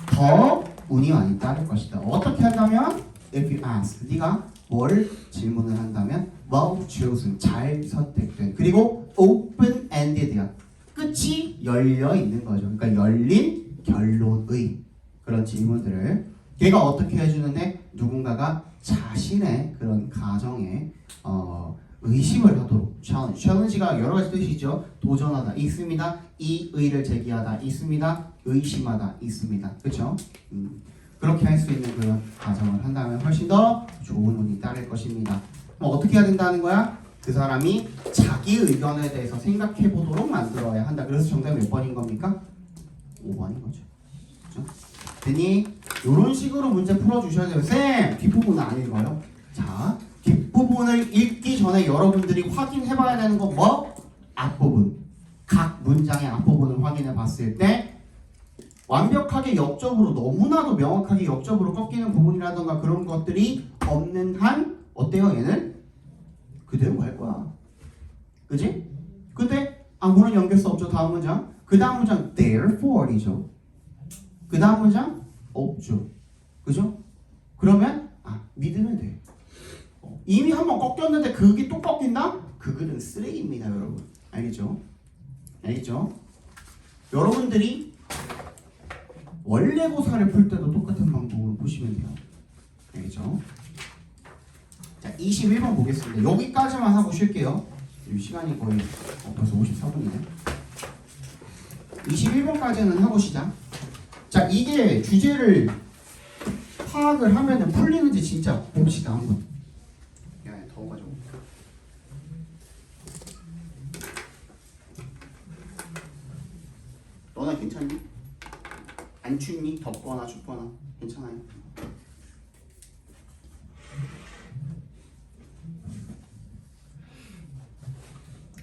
Speaker 1: 더 운이 많이 따를 것이다. 어떻게 한다면? If you ask, 네가 뭘 질문을 한다면 well-chosen, 잘 선택된 그리고 open-ended야. 끝이 열려 있는 거죠. 그러니까 열린 결론의 그런 질문들을 걔가 어떻게 해주는데 누군가가 자신의 그런 가정에 의심을 하도록 challenge가 여러 가지 뜻이죠. 도전하다 있습니다. 이 의를 제기하다 있습니다. 의심하다 있습니다. 그렇죠? 그렇게 할 수 있는 그런 가정을 한다면 훨씬 더 좋은 운이 따를 것입니다. 그럼 어떻게 해야 된다는 거야? 그 사람이 자기 의견에 대해서 생각해 보도록 만들어야 한다. 그래서 정답이 몇 번인 겁니까? 5번인 거죠. 그렇죠? 됐니? 이런 식으로 문제 풀어주셔야 돼요. 쌤! 뒷부분은 안 읽어요. 자, 뒷부분을 읽기 전에 여러분들이 확인해 봐야 되는 건 뭐? 앞부분. 각 문장의 앞부분을 확인해 봤을 때 완벽하게 역적으로 너무나도 명확하게 역적으로 꺾이는 부분이라던가 그런 것들이 없는 한 어때요? 얘는 그대로 갈 거야. 그지? 근데 아무런 연결성 없죠. 다음 문장. 그 다음 문장 therefore이죠. 그 다음 문장 없죠. 그죠? 그러면 믿으면 돼. 이미 한번 꺾였는데 그게 또 꺾인다? 그 글은 쓰레기입니다, 여러분. 알겠죠? 알겠죠? 여러분들이 원래고사를 풀 때도 똑같은 방법으로 보시면 돼요. 알겠죠? 자, 21번 보겠습니다. 여기까지만 하고 쉴게요. 지금 시간이 거의 벌써 54분이네. 21번까지는 하고 시작. 자, 이게 주제를 파악을 하면 풀리는지 진짜 봅시다 한번. 야, 더워가지고. 너나 괜찮니? 안 춥니? 덥거나 춥거나 괜찮아요?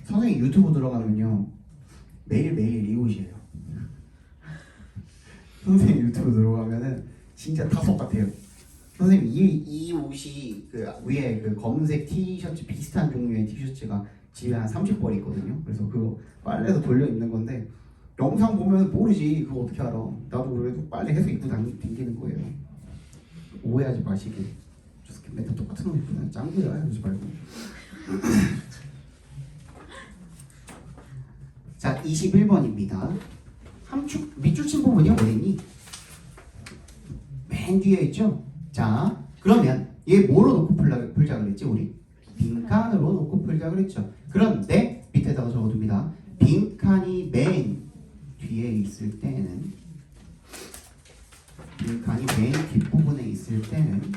Speaker 1: 선생님 유튜브 들어가면요 매일매일 이 옷이에요. 선생님 유튜브 들어가면은 진짜 타석 같아요. 선생님 이 옷이 그 위에 그 검은색 티셔츠 비슷한 종류의 티셔츠가 집에 한 30벌 있거든요. 그래서 그거 빨래해서 돌려 입는 건데 영상 보면 모르지. 그거 어떻게 알아. 나도 그래도 빨래 해서 입고 다니는 거예요. 오해하지 마시길. 저 새끼 맨날 똑같은 옷 입고 짱구야 이러지 말고. 자, 21번입니다. 밑줄 친 부분이 어디니? 맨 뒤에 있죠? 자, 그러면 얘 뭐로 놓고 풀자 그랬지 우리? 빈칸으로 놓고 풀자 그랬죠. 그런데 밑에다가 적어둡니다. 빈칸이 맨 뒤에 있을 때는 빈칸이 맨 뒷부분에 있을 때는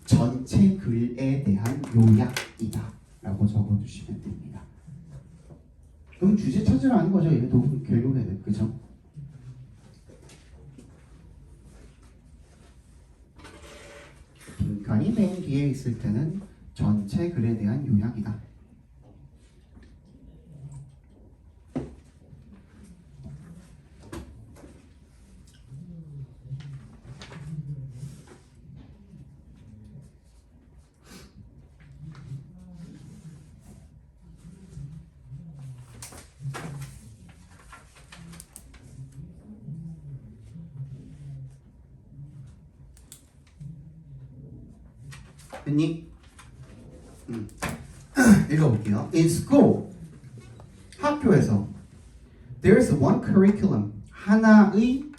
Speaker 1: 전체 글에 대한 요약이다 라고 적어주시면 됩니다. 그럼 주제 찾으라는 거죠. 얘도 결국에는 그죠? 빈칸이 맨 뒤에 있을 때는 전체 글에 대한 요약이다. 됐니? 읽어볼게요. In school, 학교에서 there's one curriculum, 하나의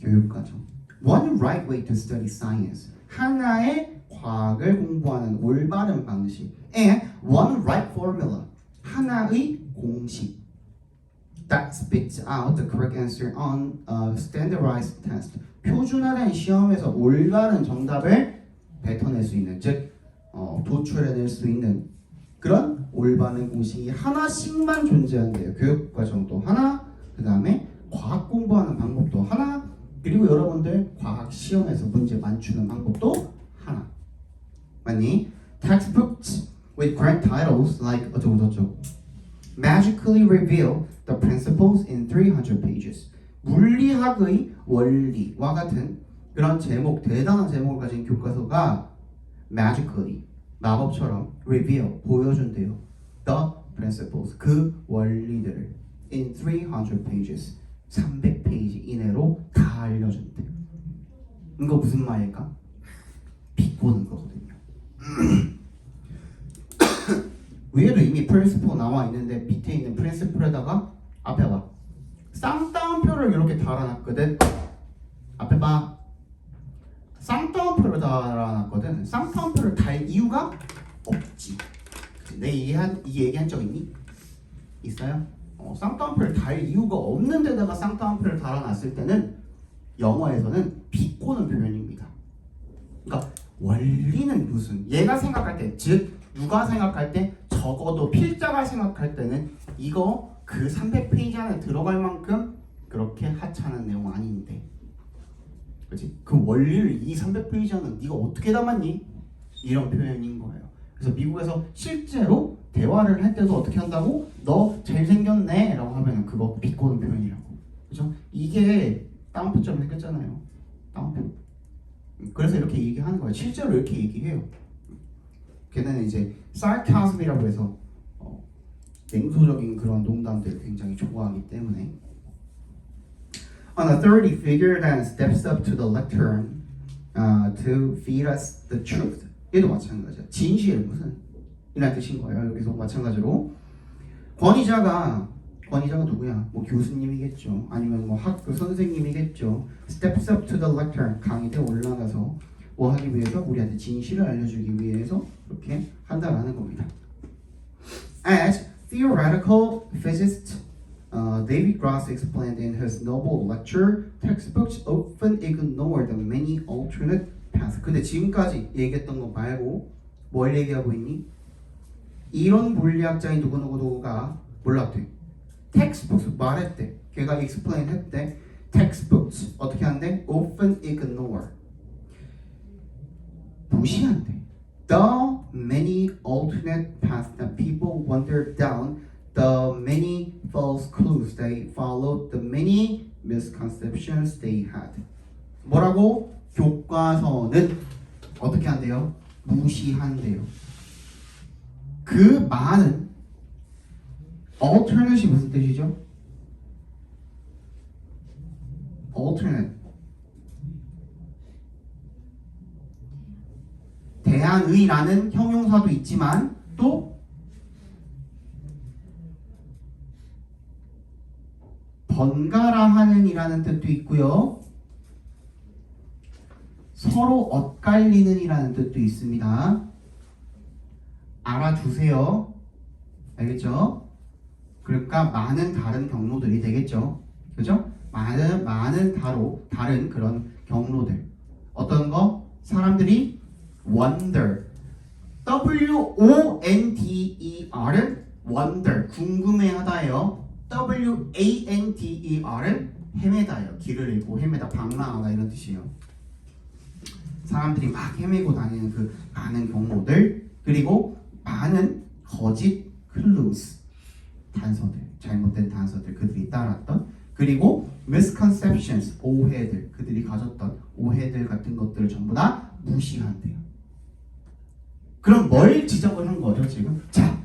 Speaker 1: 교육과정. One right way to study science, 하나의 과학을 공부하는 올바른 방식. And one right formula, 하나의 공식. That spits out the correct answer on a standardized test. 표준화된 시험에서 올바른 정답을 뱉어낼 수 있는, 즉 도출해낼 수 있는 그런 올바른 공식이 하나씩만 존재한대요. 교육과정도 하나, 그 다음에 과학 공부하는 방법도 하나, 그리고 여러분들 과학 시험에서 문제 맞추는 방법도 하나. 맞니? Textbooks with correct titles like 어쩌고저쩌고 magically reveal the principles in 300 pages. 물리학의 원리와 같은 그런 제목, 대단한 제목을 가진 교과서가 magically, 마법처럼 reveal, 보여준대요. The principles, 그 원리들을 in 300 pages, 300페이지 이내로 다 알려준대. 이거 무슨 말일까? 비꼬는 거거든요. 위에도 이미 principle 나와 있는데 밑에 있는 principle에다가 앞에 봐. 쌍따옴표를 이렇게 달아놨거든. 앞에 봐. 쌍따옴표를 달아놨거든. 쌍따옴표를 달 이유가 없지. 내 이 얘기한 적 있니? 있어요? 쌍따옴표를 달 이유가 없는 데다가 쌍따옴표를 달아놨을 때는 영어에서는 비꼬는 표현입니다. 그러니까 원리는 무슨, 얘가 생각할 때, 즉 누가 생각할 때, 적어도 필자가 생각할 때는 이거 그 300페이지 안에 들어갈 만큼 그렇게 하찮은 내용 아닌데, 그렇지? 그 원리를 이 300페이지 안에 네가 어떻게 담았니? 이런 표현인 거예요. 그래서 미국에서 실제로 대화를 할 때도 어떻게 한다고? 너 잘생겼네 라고 하면 그거 비꼬는 표현이라고. 그죠? 이게 따옴표처럼 생겼잖아요. 따옴표. 그래서 이렇게 얘기하는 거예요. 실제로 이렇게 얘기해요. 걔네는 이제 sarcasm이라고 해서 냉소적인 그런 농담들을 굉장히 좋아하기 때문에. On a authority figure that steps up to the lectern to feed us the truth. 얘도 마찬가지야. 진실 무슨 이란 뜻인 거예요. 여기서 마찬가지로 권위자가 누구야? 뭐 교수님이겠죠. 아니면 뭐 학교 선생님이겠죠. Steps up to the lectern, 강의대 올라가서 뭐 하기 위해서 우리한테 진실을 알려주기 위해서 그렇게 한다라는 겁니다. As theoretical physicist David Gross explained in his Nobel lecture, textbooks often ignore the many alternate paths. 근데 지금까지 얘기했던 거 말고 뭘 얘기하고 있니? 이론 물리학자인 누구누구가 몰랐대. textbooks 말했대. 걔가 explain 했대. textbooks 어떻게 한대? often ignore. 무시한대. The many alternate paths that people wander down, the many false clues they followed, the many misconceptions they had. 뭐라고? 교과서는 어떻게 한대요? 무시한대요. 그 많은 alternate이 무슨 뜻이죠? alternate 대안의라는 형용사도 있지만 또 번갈아 하는 이라는 뜻도 있고요. 서로 엇갈리는 이라는 뜻도 있습니다. 알아두세요. 알겠죠? 그러니까 많은 다른 경로들이 되겠죠. 그죠? 많은 다른 그런 경로들. 어떤 거? 사람들이 wonder. W-O-N-D-E-R은 wonder 궁금해하다예요. W-A-N-D-E-R은 헤매다예요. 길을 잃고 헤매다, 방랑하다 이런 뜻이에요. 사람들이 막 헤매고 다니는 그 많은 경로들, 그리고 많은 거짓 clues, 단서들, 잘못된 단서들 그들이 따랐던, 그리고 misconceptions, 오해들, 그들이 가졌던 오해들 같은 것들을 전부 다 무시한대요. 그럼 뭘 지적을 한 거죠 지금? 자,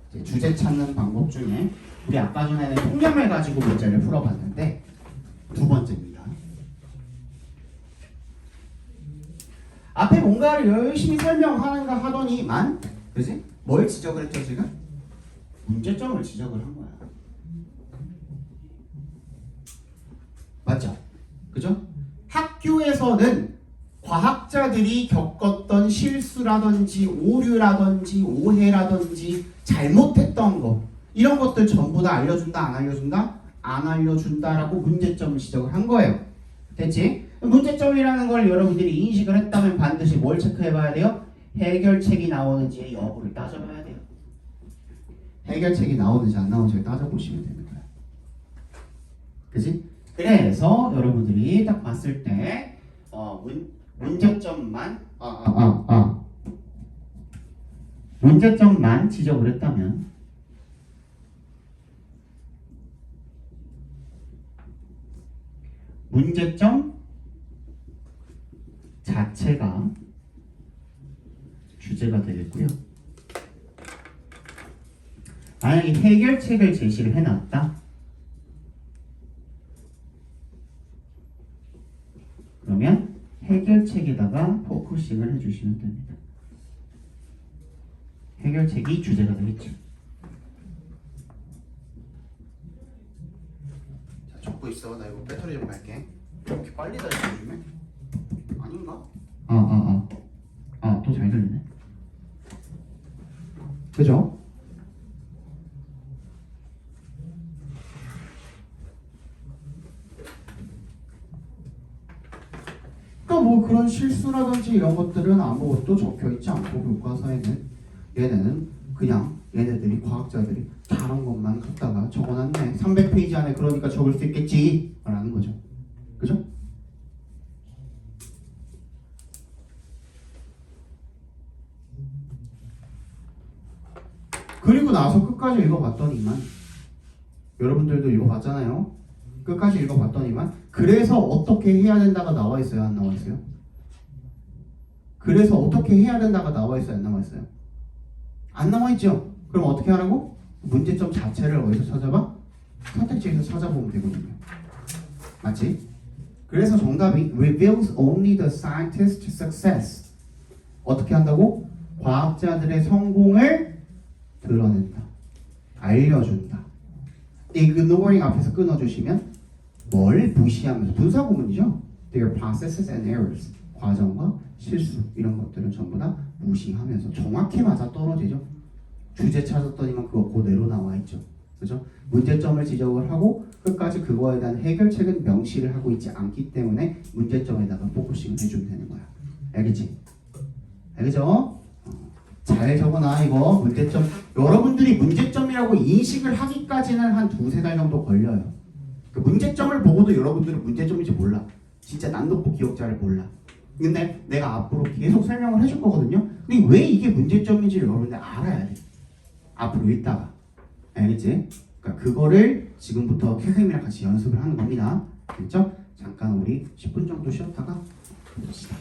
Speaker 1: 이제 주제 찾는 방법 중에 우리 아까 전에는 통념을 가지고 문제를 풀어봤는데 두 번째입니다. 앞에 뭔가를 열심히 설명하는가 하더니만, 그지? 뭘 지적을 했죠 지금? 문제점을 지적을 한 거야. 맞죠? 그죠? 학교에서는 과학자들이 겪었던 실수라든지 오류라든지 오해라든지 잘못했던 거, 이런 것들 전부 다 알려준다 안 알려준다? 안 알려준다라고 문제점을 지적을 한 거예요. 됐지? 문제점이라는 걸 여러분들이 인식을 했다면 반드시 뭘 체크해봐야 돼요? 해결책이 나오는지의 여부를 따져봐야 돼요. 해결책이 나오는지 안 나오는지를 따져보시면 됩니다. 그지? 그래서 여러분들이 딱 봤을 때 문제점만 지적을 했다면 문제점 자체가 주제가 되겠고요. 만약에 해결책을 제시를 해놨다. 그러면 해결책에다가 포커싱을 해주시면 됩니다. 해결책이 주제가 되겠죠. 자, 적고 있어. 나 이거 배터리 좀 갈게. 이렇게 빨리 달려 요즘에? 아닌가? 또 잘 들리네. 그죠? 뭐 그런 실수라든지 이런 것들은 아무것도 적혀있지 않고 교과서에는 얘네는 그냥 얘네들이 과학자들이 다른 것만 갖다가 적어놨네. 300페이지 안에 그러니까 적을 수 있겠지 라는 거죠. 그죠? 그리고 나서 끝까지 읽어봤더니만, 여러분들도 읽어봤잖아요. 끝까지 읽어봤더니만 그래서 어떻게 해야 된다가 나와 있어요, 안 나와 있어요? 그래서 어떻게 해야 된다가 나와 있어요, 안 나와 있어요? 안 나와 있죠? 그럼 어떻게 하라고? 문제점 자체를 어디서 찾아봐? 선택지에서 찾아보면 되거든요. 맞지? 그래서 정답이 reveals only the scientist's success. 어떻게 한다고? 과학자들의 성공을 드러낸다, 알려준다. ignoring 앞에서 끊어주시면 뭘 무시하면서, 분사구문이죠. Their processes and errors, 과정과 실수 이런 것들은 전부 다 무시하면서 정확히 맞아 떨어지죠. 주제 찾았더니만 그거 그대로 나와 있죠. 그죠? 문제점을 지적을 하고 끝까지 그거에 대한 해결책은 명시를 하고 있지 않기 때문에 문제점에다가 포커싱을 해주면 되는 거야. 알겠지? 알겠죠? 잘 적어놔. 이거 문제점, 여러분들이 문제점이라고 인식을 하기까지는 한 2-3달 정도 걸려요. 그 문제점을 보고도 여러분들은 문제점인지 몰라. 진짜 난독부 기억자를 몰라. 근데 내가 앞으로 계속 설명을 해줄 거거든요. 근데 왜 이게 문제점인지 여러분들 알아야 돼. 앞으로 읽다가. 알겠지? 그러니까 그거를 지금부터 선생님이랑 같이 연습을 하는 겁니다. 됐죠? 잠깐 우리 10분 정도 쉬었다가 봅시다.